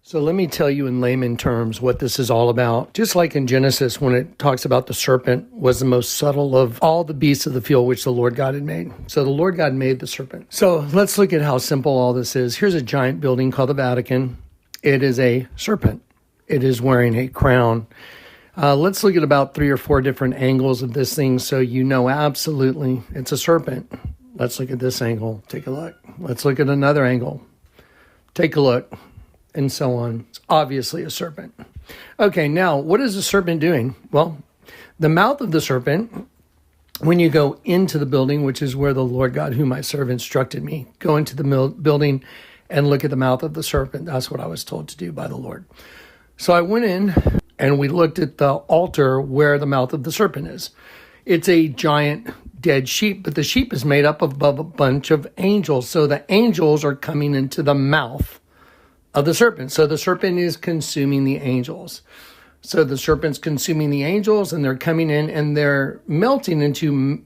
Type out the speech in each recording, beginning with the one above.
So let me tell you in layman terms what this is all about. Just like in Genesis, when it talks about the serpent was the most subtle of all the beasts of the field which the Lord God had made. So the Lord God made the serpent. So let's look at how simple all this is. Here's a giant building called the Vatican. It is a serpent. It is wearing a crown. Let's look at about 3 or 4 different angles of this thing so you know absolutely it's a serpent. Let's look at this angle. Take a look. Let's look at another angle. Take a look. And so on. It's obviously a serpent. Okay, now, what is the serpent doing? Well, the mouth of the serpent, when you go into the building, which is where the Lord God, whom I serve, instructed me, go into the building and look at the mouth of the serpent. That's what I was told to do by the Lord. So I went in and we looked at the altar where the mouth of the serpent is. It's a giant dead sheep, but the sheep is made up of a bunch of angels. So the angels are coming into the mouth of the serpent. So the serpent is consuming the angels. So the serpent's consuming the angels, and they're coming in and they're melting into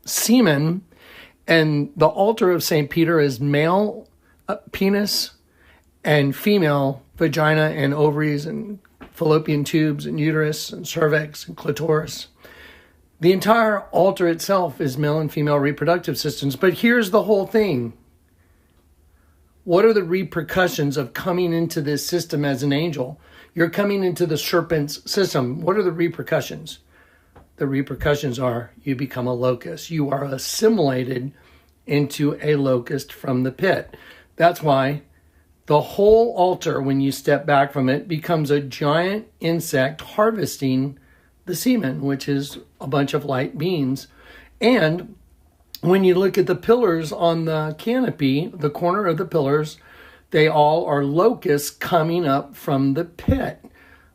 semen. And the altar of St. Peter is male penis and female vagina and ovaries and fallopian tubes and uterus and cervix and clitoris. The entire altar itself is male and female reproductive systems. But here's the whole thing. What are the repercussions of coming into this system as an angel? You're coming into the serpent's system. What are the repercussions? The repercussions are you become a locust. You are assimilated into a locust from the pit. That's why the whole altar, when you step back from it, becomes a giant insect harvesting the semen, which is a bunch of light beings. And when you look at the pillars on the canopy, the corner of the pillars, they all are locusts coming up from the pit.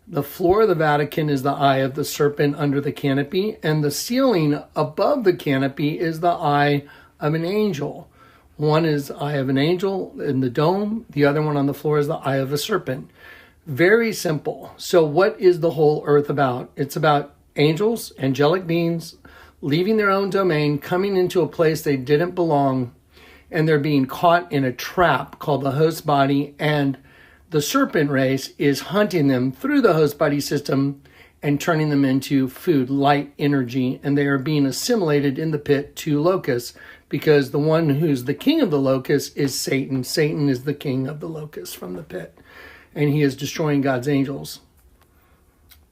The floor of the Vatican is the eye of the serpent under the canopy, and the ceiling above the canopy is the eye of an angel. One is the eye of an angel in the dome. The other one on the floor is the eye of a serpent. Very simple. So what is the whole earth about? It's about angels, angelic beings, leaving their own domain, coming into a place they didn't belong, and they're being caught in a trap called the host body, and the serpent race is hunting them through the host body system and turning them into food, light energy, and they are being assimilated in the pit to locusts, because the one who's the king of the locusts is Satan. Satan is the king of the locusts from the pit, and he is destroying God's angels.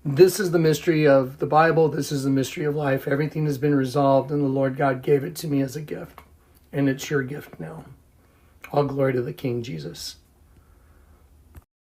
This is the mystery of the Bible. This is the mystery of life. Everything has been resolved, and the Lord God gave it to me as a gift. And it's your gift now. All glory to the King Jesus.